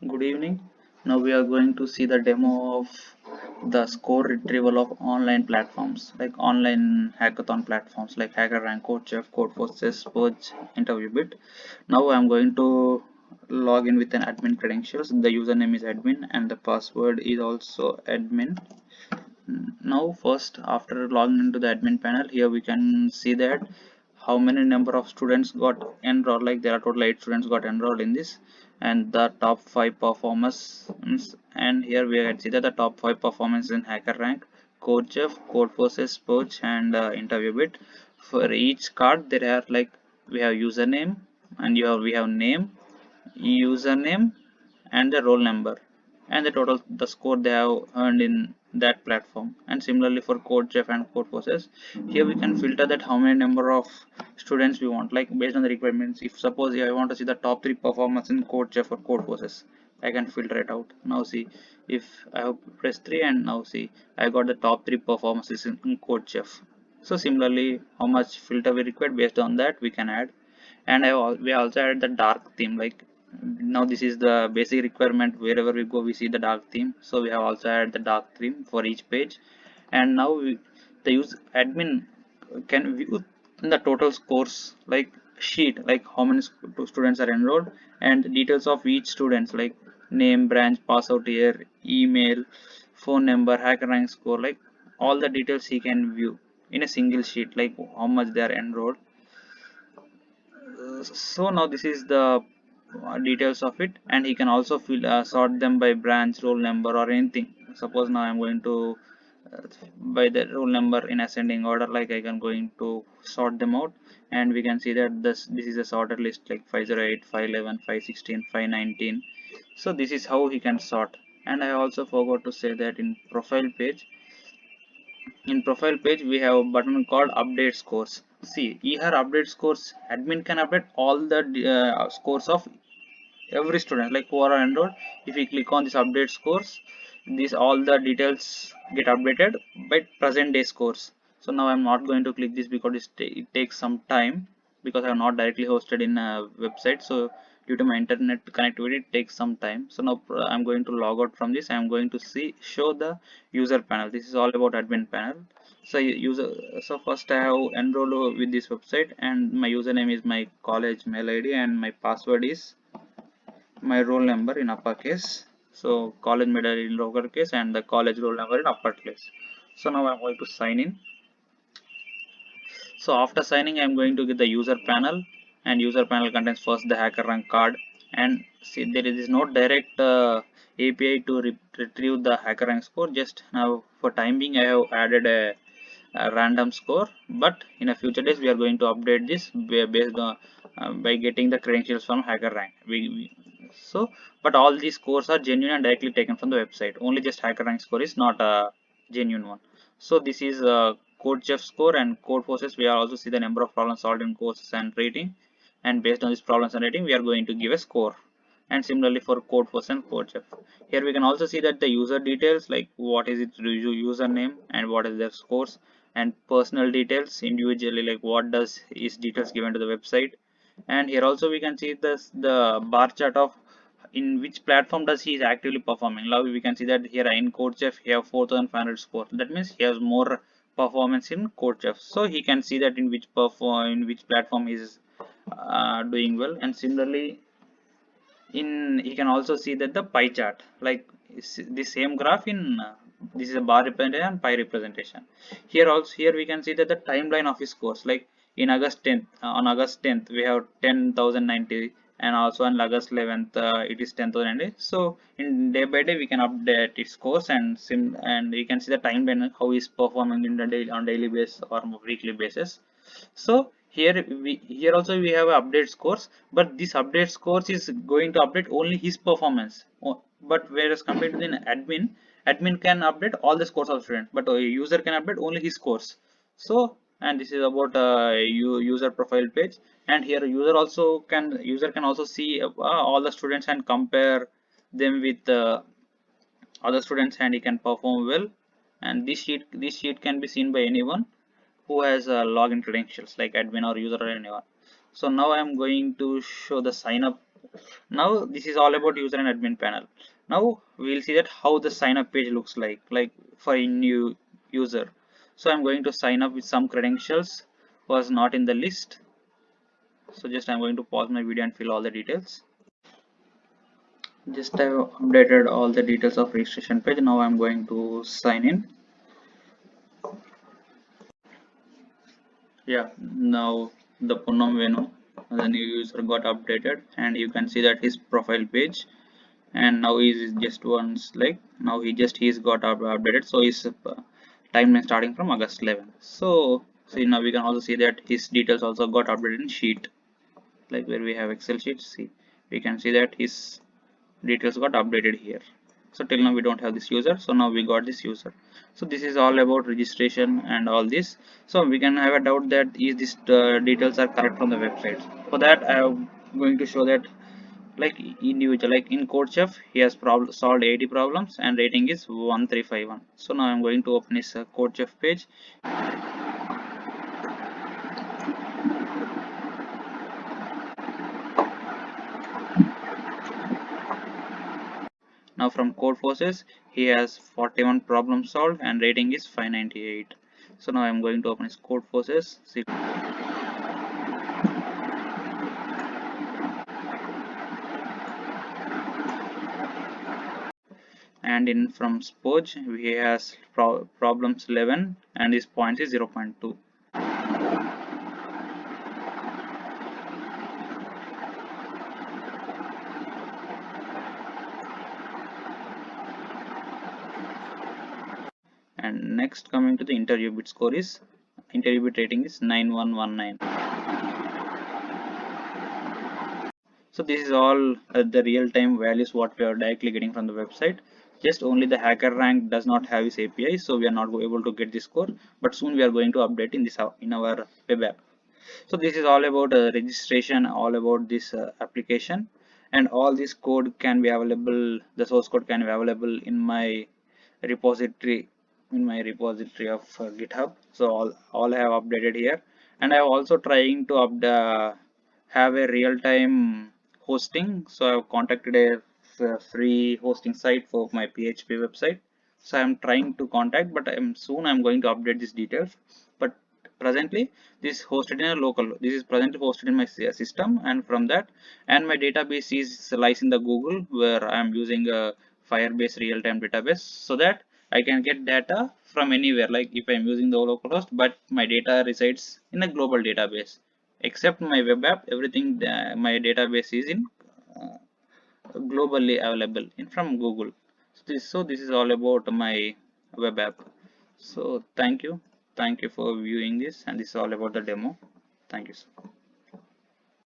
Good evening. Now we are going to see the demo of the score retrieval of online platforms like online hackathon platforms like HackerRank, CodeChef, CodeForces, Purge, InterviewBit. Now I am going to log in with an admin credentials. The username is admin and the password is also admin. Now first after logging into the admin panel, here we can see that how many number of students got enrolled. Like there are total 8 students got enrolled in this, and the top 5 performers. And here we can see that the top 5 performance in HackerRank, CodeChef, CodeForces, Poach, and InterviewBit. For each card there are like we have username, and we have name, username, and the roll number, and the total the score they have earned in that platform. And similarly for CodeChef and CodeForces, here we can filter that how many number of students we want, like based on the requirements. If suppose I want to see the top 3 performance in CodeChef or CodeForces, I can filter it out. Now see, if I have pressed 3, and now see I got the top 3 performances in CodeChef. So similarly, how much filter we require, based on that we can add. And we also added the dark theme. Like now this is the basic requirement, wherever we go we see the dark theme, so we have also added the dark theme for each page. And now the use admin can view the total scores, like sheet, like how many students are enrolled, and details of each students, like name, branch, pass out year, email, phone number, hacker rank score, like all the details he can view in a single sheet, like how much they are enrolled. So now this is the details of it, and he can also sort them by branch, roll number, or anything. Suppose now I'm going to uh, by the roll number in ascending order, like I can going to sort them out. And we can see that this is a sorted list, like 508, 511, 516, 519. So this is how he can sort. And I also forgot to say that in profile page we have a button called update scores. See, here update scores, admin can update all the scores of every student, like who are enrolled. If we click on this update scores, these all the details get updated by present day scores. So now I'm not going to click this because it takes some time, because I'm not directly hosted in a website. So due to my internet connectivity, it takes some time. So now I'm going to log out from this. I'm going to show the user panel. This is all about admin panel. So user, so first I have enrolled with this website, and my username is my college mail id, and my password is my roll number in uppercase. So college medal in lowercase and the college roll number in uppercase. So now I'm going to sign in. So after signing, I'm going to get the user panel, and user panel contains first the hacker rank card. And see, there is no direct API to retrieve the hacker rank score. Just now for time being I have added a random score, but in a future days we are going to update this based on by getting the credentials from HackerRank. So but all these scores are genuine and directly taken from the website. Only just HackerRank score is not a genuine one. So this is CodeChef score and CodeForces. We are also see the number of problems solved in courses and rating, and based on this problems and rating we are going to give a score. And similarly for CodeForce and CodeChef, here we can also see that the user details, like what is its username and what is their scores, and personal details individually, like what does is details given to the website. And here also we can see the bar chart of in which platform does he is actively performing. Now we can see that here in CodeChef he have 4500 score. That means he has more performance in CodeChef, so he can see that in which platform he is doing well. And similarly, in he can also see that the pie chart, like the same graph in this is a bar representation and pie representation. Here we can see that the timeline of his course, like in August 10th, on August 10th we have 10,090, and also on August 11th it is 10,090. So in day by day we can update its course, and we can see the timeline how is performing in the daily, on daily basis or weekly basis. So here also we have update scores, but this update scores is going to update only his performance. But whereas compared to the admin can update all the scores of student, but a user can update only his scores. So, and this is about user profile page. And here user can also see all the students and compare them with other students, and he can perform well. And this sheet can be seen by anyone who has login credentials, like admin or user or anyone. So now I'm going to show the sign up Now this is all about user and admin panel. Now we'll see that how the sign up page looks like for a new user. So I'm going to sign up with some credentials was not in the list. So just I'm going to pause my video and fill all the details. Just I've updated all the details of registration page. Now I'm going to sign in. Yeah, now the Punam Venu, the new user got updated, and you can see that his profile page, and now he's just once like now he's got updated. So his timeline starting from August 11. So see, now we can also see that his details also got updated in sheet, like where we have Excel sheet. See, we can see that his details got updated here. So till now we don't have this user, so now we got this user. So this is all about registration and all this. So we can have a doubt that is this details are correct from the website. For that I am going to show that like individual, like in CodeChef he has solved 80 problems and rating is 1351. So now I'm going to open his CodeChef page. Now from Codeforces he has 41 problems solved and rating is 598. So now I'm going to open his Codeforces. See, and in from Spoj he has problems 11 and his points is 0.2. And next, coming to the interview bit score, is interview bit rating is 9119. So this is all the real-time values what we are directly getting from the website. Just only the HackerRank does not have its API, so we are not able to get this score. But soon we are going to update in this in our web app. So this is all about registration, all about this application, and all this code can be available. The source code can be available in my repository, of GitHub. So all I have updated here, and I have also trying to have a real-time hosting. So I have contacted a free hosting site for my PHP website. So I am trying to contact, but I'm going to update these details. But presently this hosted in a local, this is presently hosted in my system, and from that, and my database is lies in the Google, where I am using a Firebase real-time database, so that I can get data from anywhere, like if I'm using the localhost, but my data resides in a global database. Except my web app, everything my database is in uh, globally available in from Google. So this is all about my web app. So thank you for viewing this, and this is all about the demo. Thank you.